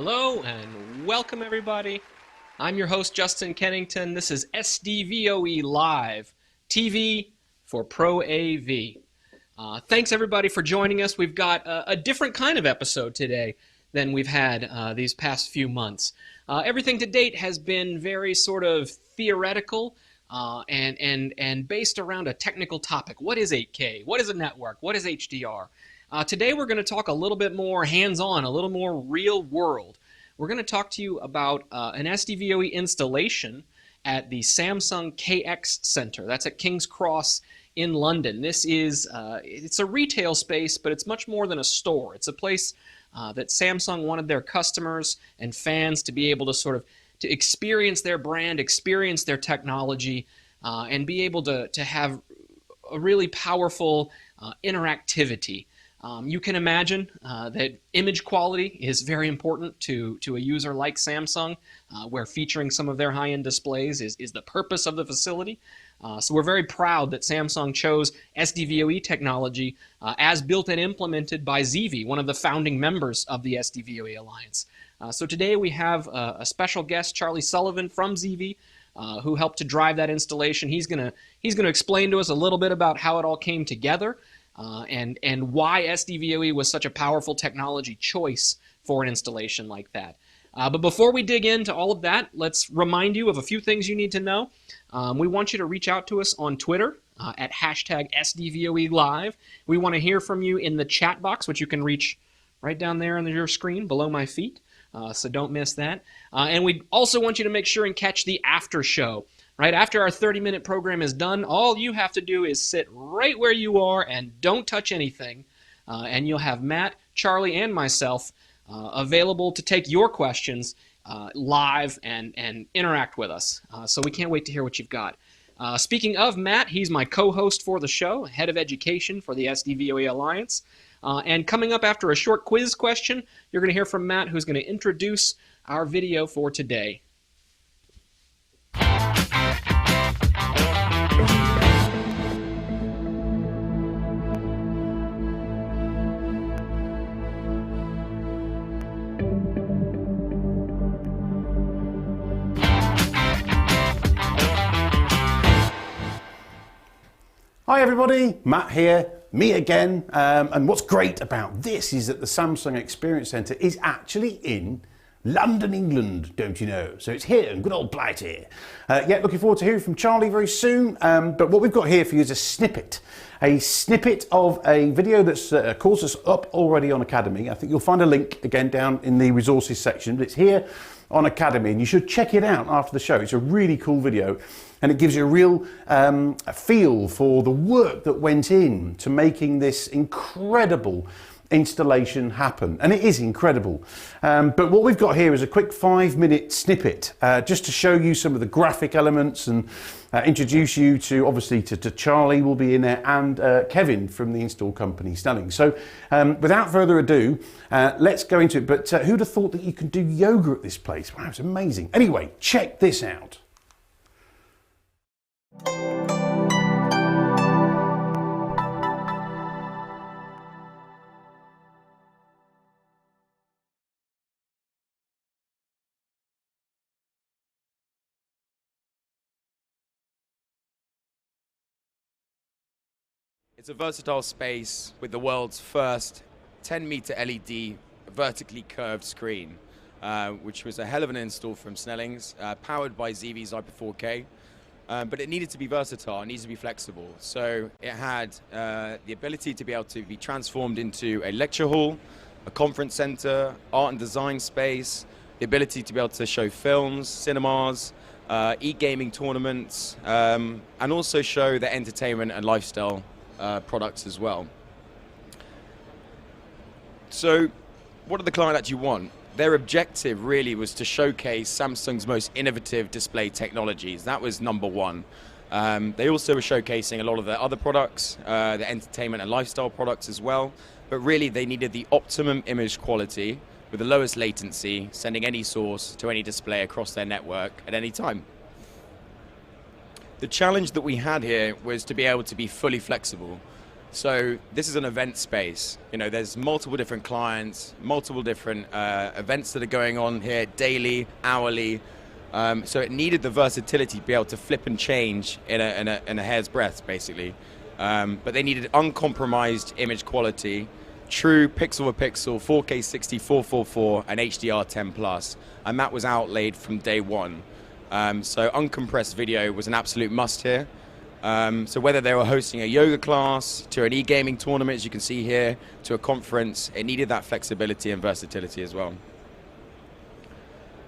Hello and welcome everybody. I'm your host Justin Kennington. This is SDVoE Live, TV for Pro AV. Thanks everybody for joining us. We've got a different kind of episode today than we've had these past few months. Everything to date has been very sort of theoretical and based around a technical topic. What is 8K? What is a network? What is HDR? Today we're going to talk a little bit more hands-on, a little more real world. We're going to talk to you about an SDVoE installation at the Samsung KX Center. That's at King's Cross in London. This is it's a retail space, but it's much more than a store. It's a place that Samsung wanted their customers and fans to be able to sort of to experience their brand, experience their technology, and be able to have a really powerful interactivity. You can imagine that image quality is very important to a user like Samsung, where featuring some of their high-end displays is the purpose of the facility. So we're very proud that Samsung chose SDVoE technology as built and implemented by ZeeVee, one of the founding members of the SDVoE Alliance. So today we have a special guest, Charlie Sullivan from ZeeVee, who helped to drive that installation. He's gonna explain to us a little bit about how it all came together. And why SDVoE was such a powerful technology choice for an installation like that. But before we dig into all of that, let's remind you of a few things you need to know. We want you to reach out to us on Twitter at hashtag SDVoE Live. We want to hear from you in the chat box, which you can reach right down there on your screen below my feet. So don't miss that. And we also want you to make sure and catch the after show. Right after our 30-minute program is done, all you have to do is sit right where you are and don't touch anything, and you'll have Matt, Charlie, and myself available to take your questions live and interact with us. So we can't wait to hear what you've got. Speaking of Matt, he's my co-host for the show, head of education for the SDVoE Alliance. And coming up after a short quiz question, you're going to hear from Matt, who's going to introduce our video for today. Hi everybody, Matt here, me again, and what's great about this is that the Samsung Experience Centre is actually in London, England, don't you know? So it's here, in good old Blighty. Yeah, looking forward to hearing from Charlie very soon, but what we've got here for you is a snippet of a video that's, of course, is up already on Academy. I think you'll find a link again down in the resources section, but it's here on Academy, and you should check it out after the show. It's a really cool video, and it gives you a real feel for the work that went in to making this incredible installation happen, and it is incredible. But what we've got here is a quick 5-minute snippet just to show you some of the graphic elements and introduce you to, obviously, to Charlie will be in there, and Kevin from the install company Snelling. So without further ado, let's go into it. But who'd have thought that you can do yoga at this place? Wow, it's amazing. Anyway, check this out. It's a versatile space with the world's first 10-meter LED vertically curved screen, which was a hell of an install from Snelling's, powered by ZeeVee's Hyper 4K. But it needed to be versatile, it needed to be flexible. So it had the ability to be able to be transformed into a lecture hall, a conference center, art and design space, the ability to be able to show films, cinemas, e-gaming tournaments, and also show the entertainment and lifestyle products as well. So what did the client actually want? Their objective really was to showcase Samsung's most innovative display technologies. That was number one. They also were showcasing a lot of their other products, the entertainment and lifestyle products as well. But really they needed the optimum image quality with the lowest latency, sending any source to any display across their network at any time. The challenge that we had here was to be able to be fully flexible. So this is an event space. You know, there's multiple different clients, multiple different events that are going on here daily, hourly. So it needed the versatility to be able to flip and change in a hair's breadth, basically. But they needed uncompromised image quality, true pixel per pixel, 4K 60, 444, and HDR10 plus, and that was outlaid from day one. So uncompressed video was an absolute must here. So whether they were hosting a yoga class, to an e-gaming tournament, as you can see here, to a conference, it needed that flexibility and versatility as well.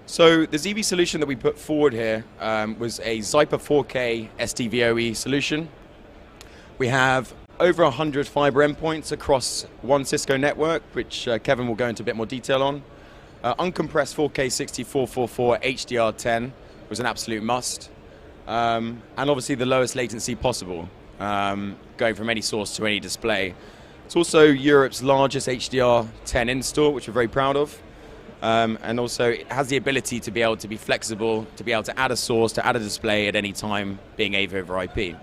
So the ZeeVee solution that we put forward here was a Zyper 4K SDVoE solution. We have over 100 fiber endpoints across one Cisco network, which Kevin will go into a bit more detail on. Uncompressed 4K 60 444 HDR10 was an absolute must. And obviously the lowest latency possible, going from any source to any display. It's also Europe's largest HDR10 install, which we're very proud of. And also it has the ability to be able to be flexible, to be able to add a source, to add a display at any time, being AV over IP.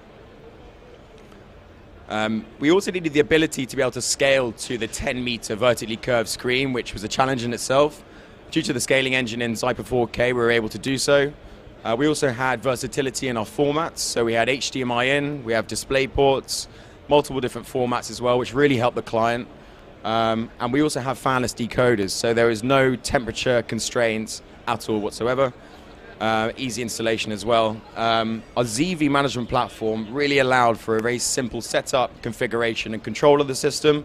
We also needed the ability to be able to scale to the 10-meter vertically curved screen, which was a challenge in itself. Due to the scaling engine in Zyper 4K, we were able to do so. We also had versatility in our formats, so we had HDMI in, we have display ports, multiple different formats as well, which really helped the client. And we also have fanless decoders, so there is no temperature constraints at all whatsoever. Easy installation as well. Our ZeeVee management platform really allowed for a very simple setup, configuration, and control of the system,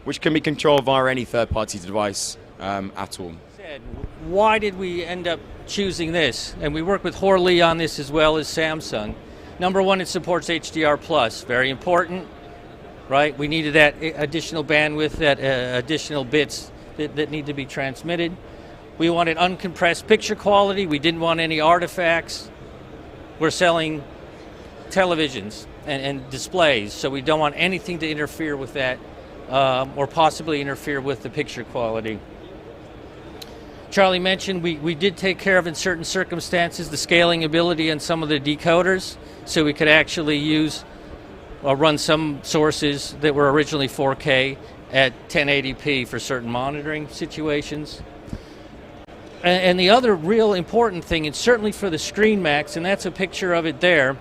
which can be controlled via any third-party device at all. Why did we end up choosing this? And we work with Horley on this as well as Samsung. Number one, it supports HDR+, very important, right? We needed that additional bandwidth, that additional bits that need to be transmitted. We wanted uncompressed picture quality. We didn't want any artifacts. We're selling televisions and displays, so we don't want anything to interfere with that or possibly interfere with the picture quality. Charlie mentioned we did take care of, in certain circumstances, the scaling ability on some of the decoders, so we could actually use or run some sources that were originally 4K at 1080p for certain monitoring situations. And the other real important thing, and certainly for the Screen Max, and that's a picture of it there,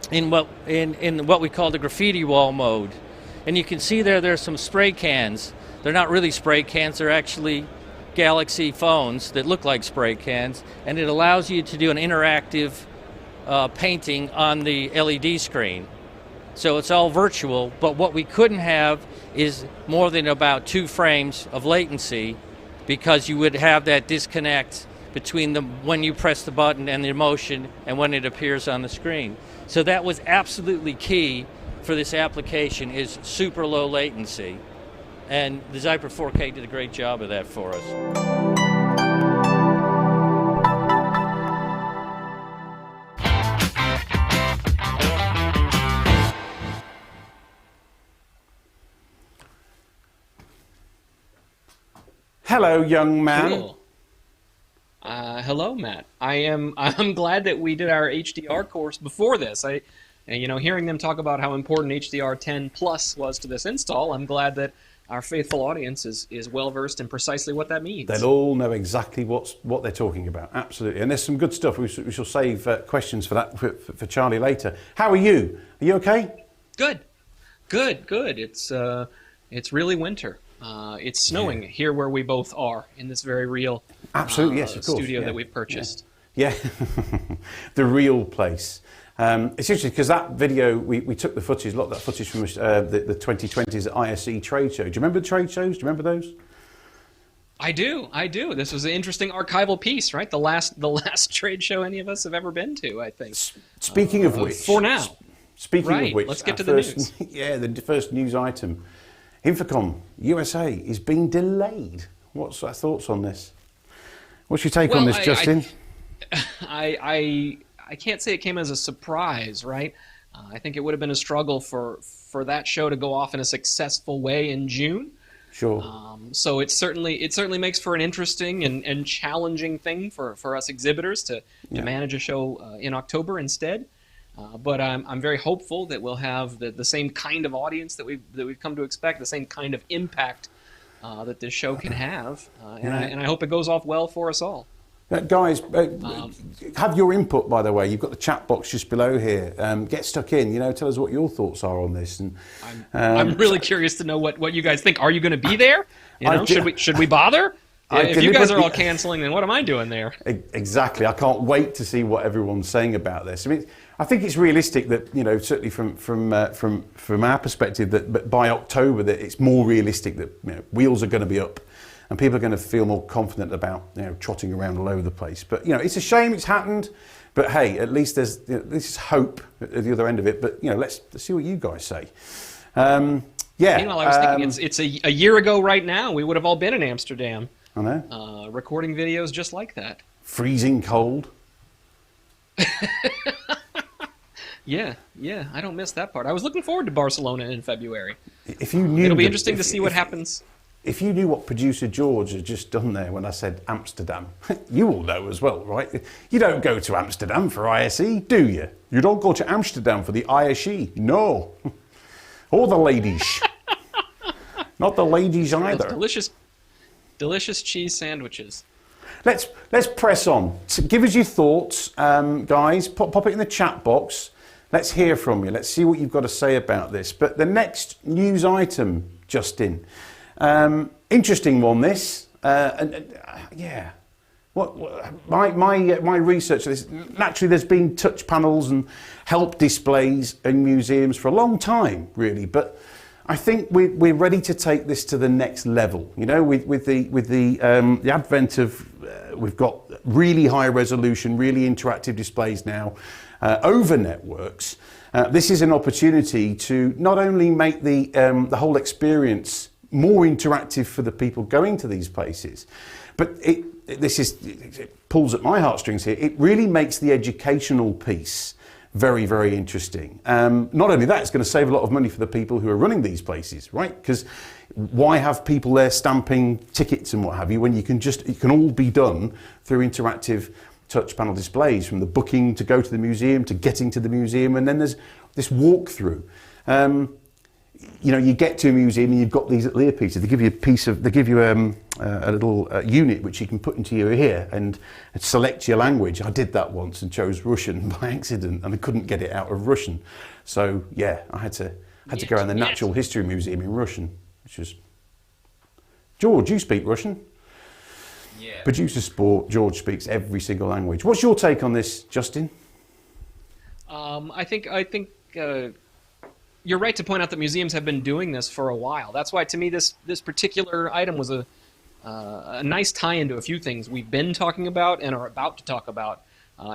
in what we call the graffiti wall mode. And you can see there's some spray cans. They're not really spray cans, they're actually Galaxy phones that look like spray cans, and it allows you to do an interactive painting on the LED screen. So it's all virtual, but what we couldn't have is more than about 2 frames of latency, because you would have that disconnect between when you press the button and the motion and when it appears on the screen. So that was absolutely key for this application, is super low latency. And the Zyper 4K did a great job of that for us. Hello, young man. Cool. Hello, Matt. I'm glad that we did our HDR course before this. Hearing them talk about how important HDR10 Plus was to this install, I'm glad that our faithful audience is well versed in precisely what that means. They'll all know exactly what they're talking about. Absolutely. And there's some good stuff. We shall save questions for that for Charlie later. How are you? Are you okay? Good. It's really winter. It's snowing here where we both are, in this very real absolutely yes, of course. Studio that we've purchased. Yeah. The real place. It's interesting because that video, we took the footage, a lot of that footage from the 2020s ISE trade show. Do you remember the trade shows? Do you remember those? I do. This was an interesting archival piece, right? The last trade show any of us have ever been to, I think. Speaking of which. For now. Speaking of which. Let's get to the news. Yeah, the first news item. Infocom USA is being delayed. What's our thoughts on this? What's your take on this, Justin? I can't say it came as a surprise, right? I think it would have been a struggle for that show to go off in a successful way in June. Sure. So it certainly makes for an interesting and challenging thing for us exhibitors to manage a show in October instead. But I'm very hopeful that we'll have the same kind of audience that we've come to expect, the same kind of impact that this show can have, and I hope it goes off well for us all. Guys, have your input, by the way. You've got the chat box just below here. Get stuck in, tell us what your thoughts are on this. And I'm really curious to know what you guys think. Are you going to be there? Should we bother? If you guys are all canceling, then what am I doing there? Exactly. I can't wait to see what everyone's saying about this. I mean, I think it's realistic that, certainly from our perspective, that by October that it's more realistic that wheels are going to be up. And people are going to feel more confident about trotting around all over the place. But it's a shame it's happened. But hey, at least there's this is hope at the other end of it. But let's see what you guys say. Meanwhile, I was thinking it's a year ago right now. We would have all been in Amsterdam. I know. Recording videos just like that. Freezing cold. Yeah. I don't miss that part. I was looking forward to Barcelona in February. If you knew, it'll be interesting to see what happens. If you knew what producer George had just done there when I said Amsterdam, you all know as well, right? You don't go to Amsterdam for ISE, do you? You don't go to Amsterdam for the ISE, no. Or the ladies. Not the ladies either. Those delicious cheese sandwiches. Let's press on. So give us your thoughts, guys. Pop it in the chat box. Let's hear from you. Let's see what you've got to say about this. But the next news item, Justin. Interesting one, this. Yeah. My research. Naturally, there's been touch panels and help displays in museums for a long time, really. But I think we're ready to take this to the next level. With the advent of we've got really high resolution, really interactive displays now over networks. This is an opportunity to not only make the whole experience more interactive for the people going to these places, but it pulls at my heartstrings here. It really makes the educational piece very, very interesting. Not only that, it's going to save a lot of money for the people who are running these places, right? Because why have people there stamping tickets and what have you when it can all be done through interactive touch panel displays, from the booking to go to the museum to getting to the museum, and then there's this walkthrough. You get to a museum and you've got these little earpieces. They give you a little unit which you can put into your ear and select your language. I did that once and chose Russian by accident, and I couldn't get it out of Russian. So yeah, I had to go around the Natural History Museum in Russian, which was. George, you speak Russian? Yeah. Producer Sport, George speaks every single language. What's your take on this, Justin? I think. You're right to point out that museums have been doing this for a while. That's why, to me, this particular item was a nice tie-in to a few things we've been talking about and are about to talk about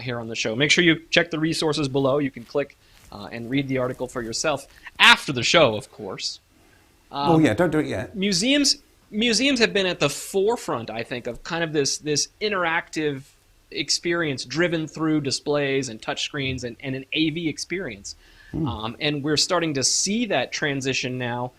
here on the show. Make sure you check the resources below. You can click and read the article for yourself after the show, of course. Don't do it yet. Museums have been at the forefront, I think, of kind of this interactive experience driven through displays and touchscreens and an AV experience. And we're starting to see that transition now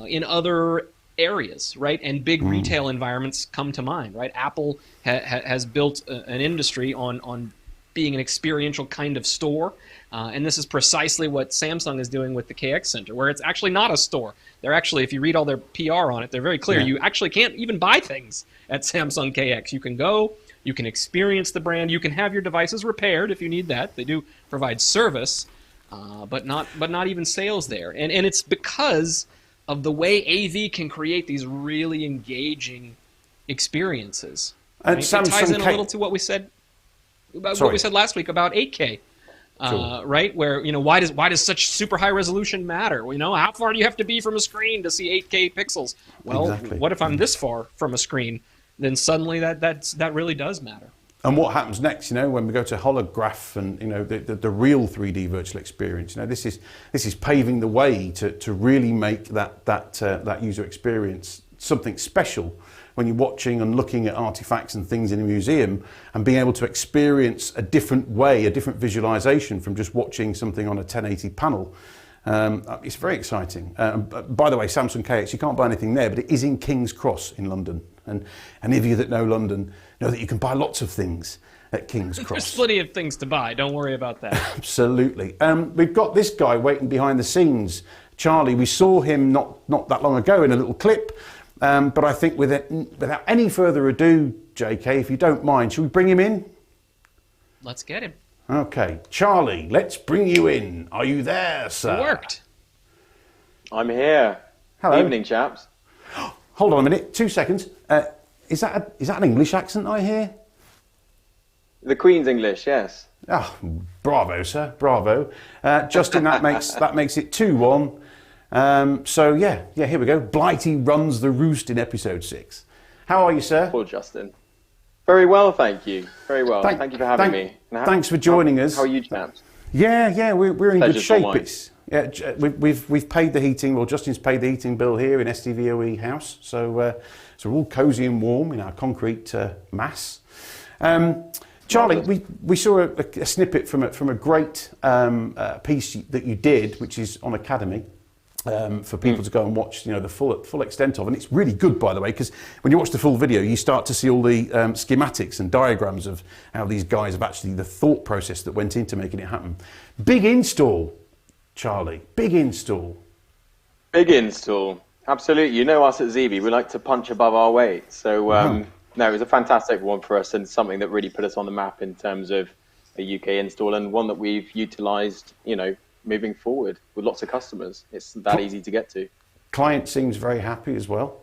in other areas, right? And big retail environments come to mind, right? Apple has built an industry on being an experiential kind of store. And this is precisely what Samsung is doing with the KX Center, where it's actually not a store. They're actually, if you read all their PR on it, they're very clear. Yeah. You actually can't even buy things at Samsung KX. You can go, you can experience the brand, you can have your devices repaired if you need that. They do provide service. But not even sales there, and it's because of the way AV can create these really engaging experiences. And right? It ties in a little to what we said last week about 8K, right? Where why does such super high resolution matter? How far do you have to be from a screen to see 8K pixels? Well, exactly. What if I'm this far from a screen? Then suddenly that really does matter. And what happens next, when we go to holograph and the real 3D virtual experience, this is paving the way to really make that user experience something special when you're watching and looking at artifacts and things in a museum, and being able to experience a different way, a different visualization from just watching something on a 1080 panel. It's very exciting. By the way, Samsung KX, you can't buy anything there, but it is in King's Cross in London. And any of you that know London know that you can buy lots of things at King's There's Cross. plenty of things to buy. Don't worry about that. Absolutely. We've got this guy waiting behind the scenes. Charlie, we saw him not that long ago in a little clip, but I think without any further ado, JK, if you don't mind, should we bring him in? Let's get him. Okay, Charlie, let's bring you in. Are you there, sir? It worked. I'm here. Hello. Evening, chaps. Hold on a minute, 2 seconds. Is that an English accent I hear? The Queen's English, yes. Oh, bravo, sir, bravo. Justin, that makes it 2-1. So yeah, here we go. Blighty runs the roost in episode 6. How are you, sir? Poor Justin. Very well, thank you. Very well. Thank you for having me. Thanks for joining us. How are you, chaps? Yeah, we're in good Pleasure's all shape. mine. We've paid the heating. Well, Justin's paid the heating bill here in SDVoE house, so we're all cosy and warm in our concrete mass. Charlie, we saw a snippet from a great piece that you did, which is on Academy. For people to go and watch, the full extent of, and it's really good, by the way, because when you watch the full video, you start to see all the schematics and diagrams of how these guys have actually the thought process that went into making it happen. Big install, Charlie. Big install. Big install. Absolutely. You know us at ZeeVee, we like to punch above our weight. So no, it was a fantastic one for us and something that really put us on the map in terms of a UK install, and one that we've utilised, moving forward with lots of customers. It's that easy to get to. Client seems very happy as well.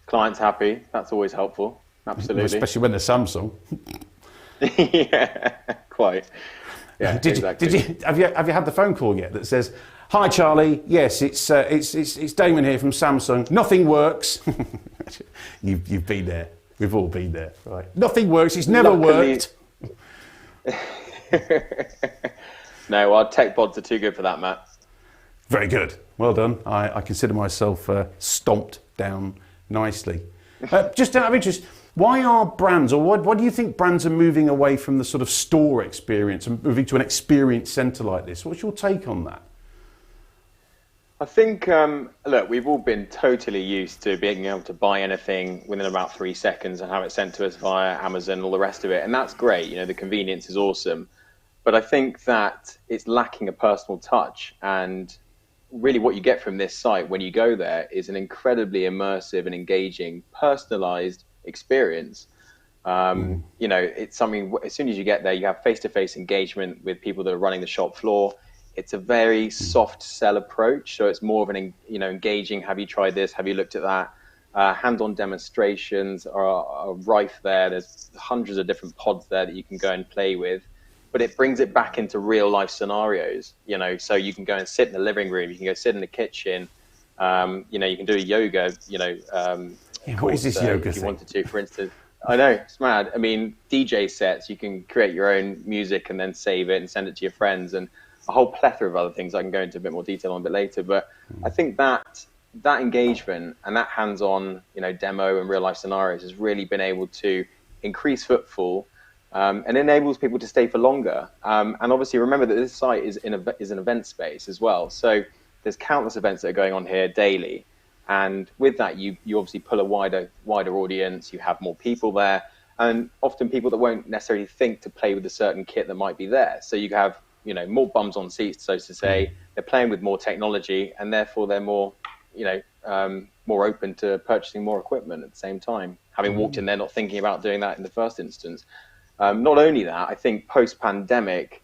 Client's happy. That's always helpful. Absolutely. Especially when they're Samsung. Yeah, quite. Yeah, exactly. Have you had the phone call yet that says, "Hi Charlie, yes, it's Damon here from Samsung. Nothing works." You've been there. We've all been there, right? Nothing works. It's never worked. No, our tech pods are too good for that, Matt. Very good. Well done. I consider myself stomped down nicely. Just out of interest, why are brands, or why do you think brands are moving away from the sort of store experience and moving to an experience centre like this? What's your take on that? I think, look, we've all been totally used to being able to buy anything within about 3 seconds and have it sent to us via Amazon and all the rest of it. And that's great. The convenience is awesome. But I think that it's lacking a personal touch. And really what you get from this site when you go there is an incredibly immersive and engaging, personalized experience. It's something, as soon as you get there, you have face-to-face engagement with people that are running the shop floor. It's a very soft sell approach. So it's more of an, engaging, have you tried this? Have you looked at that? Hands-on demonstrations are rife there. There's hundreds of different pods there that you can go and play with. But it brings it back into real life scenarios, so you can go and sit in the living room, you can go sit in the kitchen, you can do a yoga, what is this yoga if you thing? wanted to, for instance. I know, it's mad. I mean, DJ sets, you can create your own music and then save it and send it to your friends, and a whole plethora of other things I can go into a bit more detail on a bit later. But I think that engagement and that hands-on, demo and real life scenarios has really been able to increase footfall. And enables people to stay for longer. And obviously, remember that this site is an event space as well. So there's countless events that are going on here daily. And with that, you obviously pull a wider audience. You have more people there, and often people that won't necessarily think to play with a certain kit that might be there. So you have more bums on seats, so to say. They're playing with more technology, and therefore they're more more open to purchasing more equipment at the same time. Having walked in there not thinking about doing that in the first instance. Not only that, I think post-pandemic,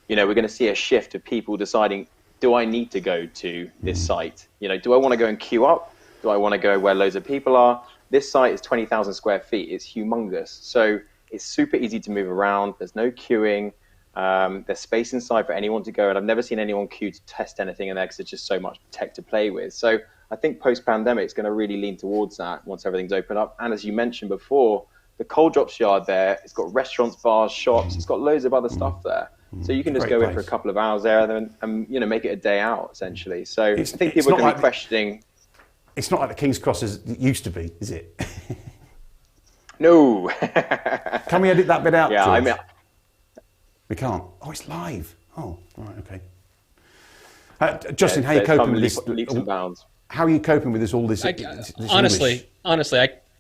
we're going to see a shift of people deciding, do I need to go to this site? Do I want to go and queue up? Do I want to go where loads of people are? This site is 20,000 square feet. It's humongous. So it's super easy to move around. There's no queuing. There's space inside for anyone to go. And I've never seen anyone queue to test anything in there because there's just so much tech to play with. So I think post-pandemic is going to really lean towards that once everything's opened up. And as you mentioned before, the cold drops yard there, it's got restaurants, bars, shops, it's got loads of other stuff there. So you can just go in for a couple of hours there and make it a day out, essentially. So I think people are going to be questioning. It's not like the King's Cross as it used to be, is it? No. Can we edit that bit out, Yeah, George? I mean, we can't. Oh, it's live. Oh, right, okay. Justin, how are you coping with this? Leaps and bounds. How are you coping with this? All this. Honestly,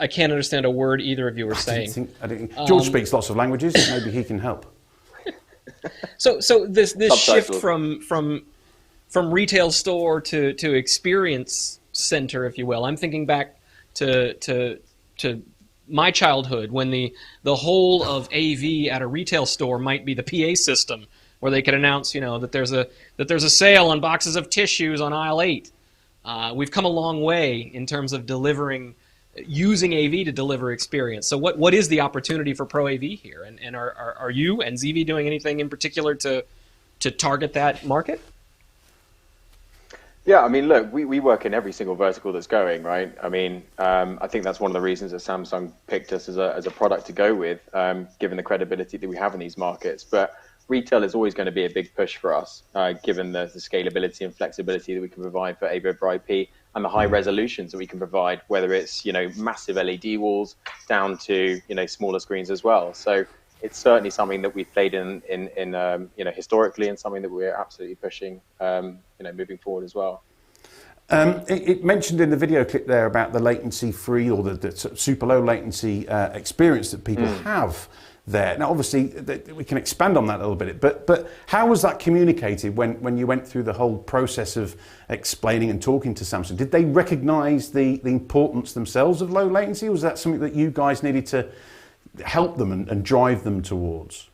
I can't understand a word either of you were saying. George speaks lots of languages. Maybe he can help. So this shift Subtitles. from retail store to experience center, if you will. I'm thinking back to my childhood when the whole of AV at a retail store might be the PA system, where they could announce, that there's a sale on boxes of tissues on aisle 8. We've come a long way in terms of using AV to deliver experience. So what is the opportunity for Pro AV here? And are you and ZeeVee doing anything in particular to target that market? Yeah, I mean, look, we work in every single vertical that's going, right? I mean, I think that's one of the reasons that Samsung picked us as a product to go with, given the credibility that we have in these markets. But retail is always going to be a big push for us, given the scalability and flexibility that we can provide for AV over IP and the high resolutions that we can provide, whether it's, massive LED walls down to, smaller screens as well. So it's certainly something that we've played in historically, and something that we're absolutely pushing, moving forward as well. It mentioned in the video clip there about the latency-free or the sort of super low latency experience that people have there. Now, obviously, we can expand on that a little bit, but how was that communicated when you went through the whole process of explaining and talking to Samsung? Did they recognise the importance themselves of low latency, or was that something that you guys needed to help them and drive them towards?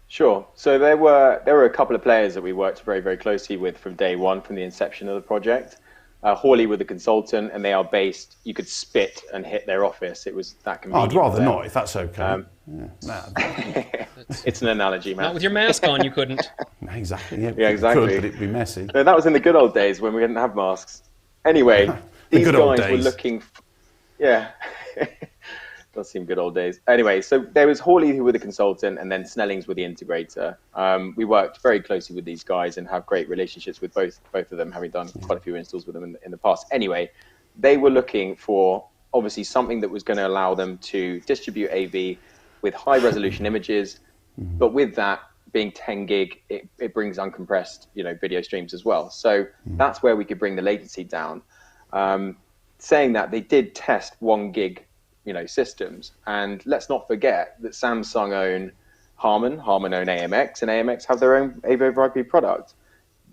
Sure. So there were a couple of players that we worked very, very closely with from day one, from the inception of the project. Hawley were the consultant, and they are based, you could spit and hit their office. It was that convenient. I'd rather not, if that's okay. It's an analogy, man. Not with your mask on, you couldn't. Exactly. Yeah, exactly. Could, but it'd be messy. No, that was in the good old days when we didn't have masks. Anyway, these guys were looking. Yeah. Does seem good old days. Anyway, so there was Hawley who were the consultant, and then Snellings were the integrator. We worked very closely with these guys and have great relationships with both of them, having done quite a few installs with them in the past. Anyway, they were looking for obviously something that was going to allow them to distribute AV with high resolution images, but with that being 10 gig, it brings uncompressed video streams as well. So that's where we could bring the latency down. Saying that, they did test 1 gig systems, and let's not forget that Samsung own Harman own AMX, and AMX have their own AV over IP product.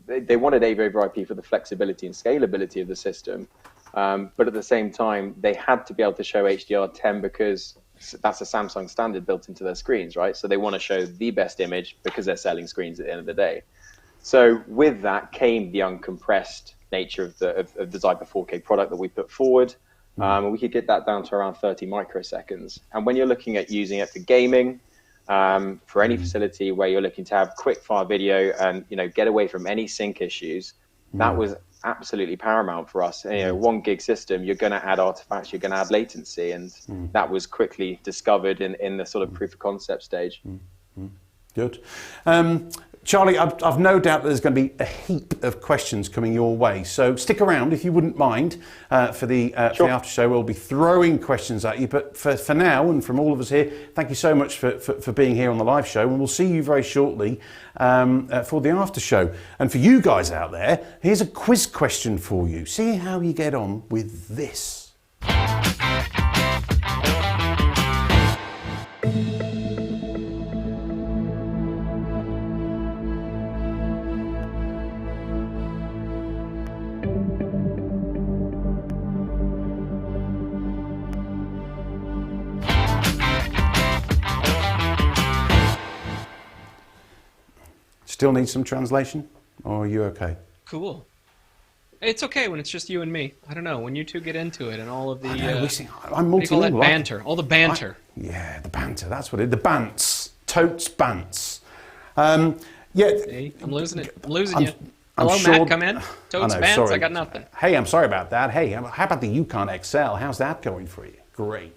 They wanted AV over IP for the flexibility and scalability of the system, but at the same time, they had to be able to show HDR10 because that's a Samsung standard built into their screens, right? So they want to show the best image because they're selling screens at the end of the day. So with that came the uncompressed nature of the Zyper 4K product that we put forward. We could get that down to around 30 microseconds. And when you're looking at using it for gaming, for any facility where you're looking to have quick fire video and get away from any sync issues, that was absolutely paramount for us. 1 gig system, you're going to add artifacts, you're going to add latency, and that was quickly discovered in the sort of proof of concept stage. Good. Charlie, I've no doubt that there's going to be a heap of questions coming your way, so stick around if you wouldn't mind for the after show. We'll be throwing questions at you, but for now, and from all of us here, thank you so much for being here on the live show, and we'll see you very shortly for the after show. And for you guys out there, here's a quiz question for you. See how you get on with this. Still need some translation, or are you okay? Cool. It's okay when it's just you and me. I don't know, when you two get into it and all of the I'm multilingual. Banter, all the banter. Yeah, the banter. That's what it is. The bants, totes bants. See, I'm losing it. I'm losing you. Hello, sure, Matt. Come in. Totes bants. Sorry. I got nothing. Hey, I'm sorry about that. Hey, how about the Yukon XL? How's that going for you? Great.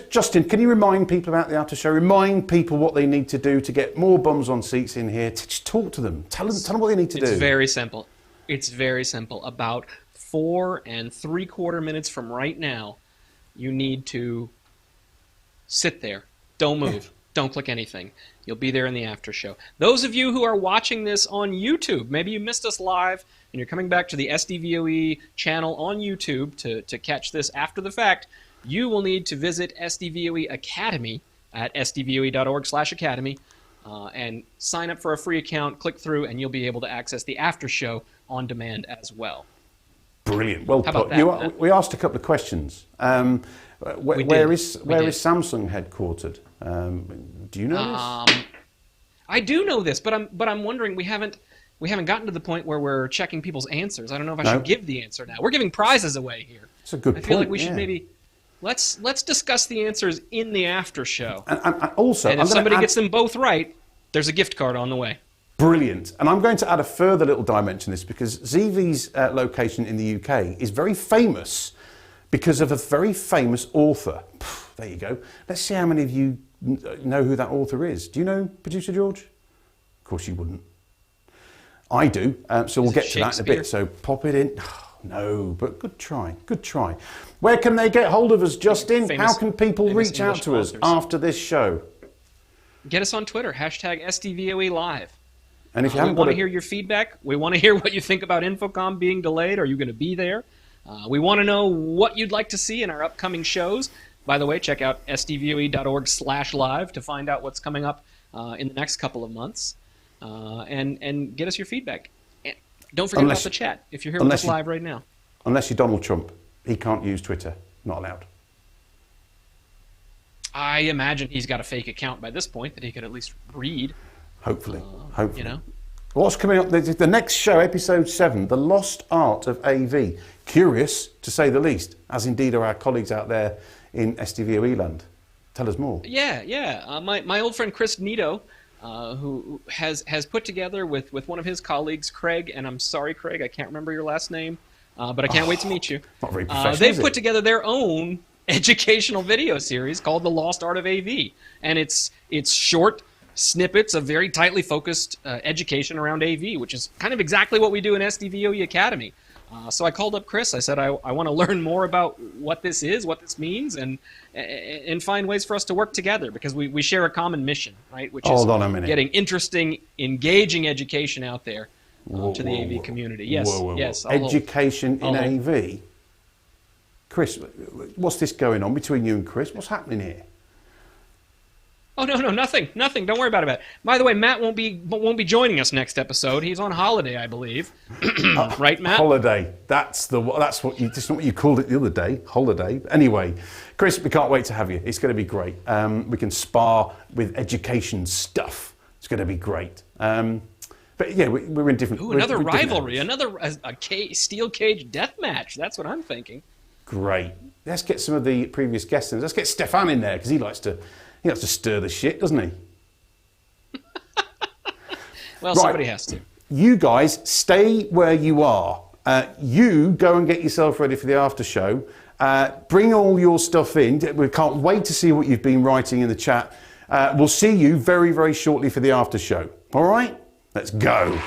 Justin, can you remind people about the after show? Remind people what they need to do to get more bums on seats in here. Just talk to them. Tell them what they need to do. It's very simple. It's very simple. About 4 3/4 minutes from right now, you need to sit there. Don't move. don't click anything. You'll be there in the after show. Those of you who are watching this on YouTube, maybe you missed us live and you're coming back to the SDVoE channel on YouTube to catch this after the fact, you will need to visit SDVoE Academy at sdvoe.org/academy and sign up for a free account, click through, and you'll be able to access the after show on demand as well. Brilliant. Well How about put. that? We asked a couple of questions. Where is Samsung headquartered? Do you know this? I do know this, but I'm wondering, we haven't gotten to the point where we're checking people's answers. I don't know if I should give the answer now. We're giving prizes away here. It's a good point. I feel like we should maybe let's discuss the answers in the after show. And also, and if somebody gets them both right, there's a gift card on the way. Brilliant. And I'm going to add a further little dimension to this, because ZeeVee's location in the UK is very famous because of a very famous author. There you go. Let's see how many of you know who that author is. Do you know, Producer George? Of course you wouldn't. I do, so we'll get to that in a bit. So pop it in. No, but good try, good try. Where can they get hold of us, Justin? How can people reach out to us after this show? Get us on Twitter, #SDVoE Live. And if you we want to hear your feedback. We want to hear what you think about Infocom being delayed. Are you going to be there? We want to know what you'd like to see in our upcoming shows. By the way, check out sdvoe.org/live to find out what's coming up in the next couple of months. And get us your feedback. And don't forget about the chat if you're here with us live right now. Unless you're Donald Trump. He can't use Twitter. Not allowed. I imagine he's got a fake account by this point that he could at least read. Hopefully. Hopefully. You know? What's coming up? The next show, episode 7, The Lost Art of AV. Curious, to say the least, as indeed are our colleagues out there in SDVoE land. Tell us more. Yeah. My old friend Chris Nito, who has put together with one of his colleagues, Craig, and I'm sorry, Craig, I can't remember your last name, but I can't wait to meet you. Not very professional, they've put together their own educational video series called The Lost Art of AV, and it's short snippets of very tightly focused education around AV, which is kind of exactly what we do in SDVoE Academy. So I called up Chris. I said, I want to learn more about what this is, what this means, and find ways for us to work together, because we share a common mission, right? Which is getting interesting, engaging education out there to the AV community. Yes, yes. Education in AV? Chris, what's this going on between you and Chris? What's happening here? Oh, no, nothing. Don't worry about it. By the way, Matt won't be joining us next episode. He's on holiday, I believe. Right, Matt? Holiday. That's what you. That's not what you called it the other day. Holiday. Anyway, Chris, we can't wait to have you. It's going to be great. We can spar with education stuff. It's going to be great. But yeah, we're in different. Another rivalry. Another steel cage death match. That's what I'm thinking. Great. Let's get some of the previous guests in. Let's get Stefan in there, because he likes to stir the shit, doesn't he? Well, somebody has to. You guys, stay where you are. You go and get yourself ready for the after show. Bring all your stuff in. We can't wait to see what you've been writing in the chat. We'll see you very, very shortly for the after show. All right? Let's go.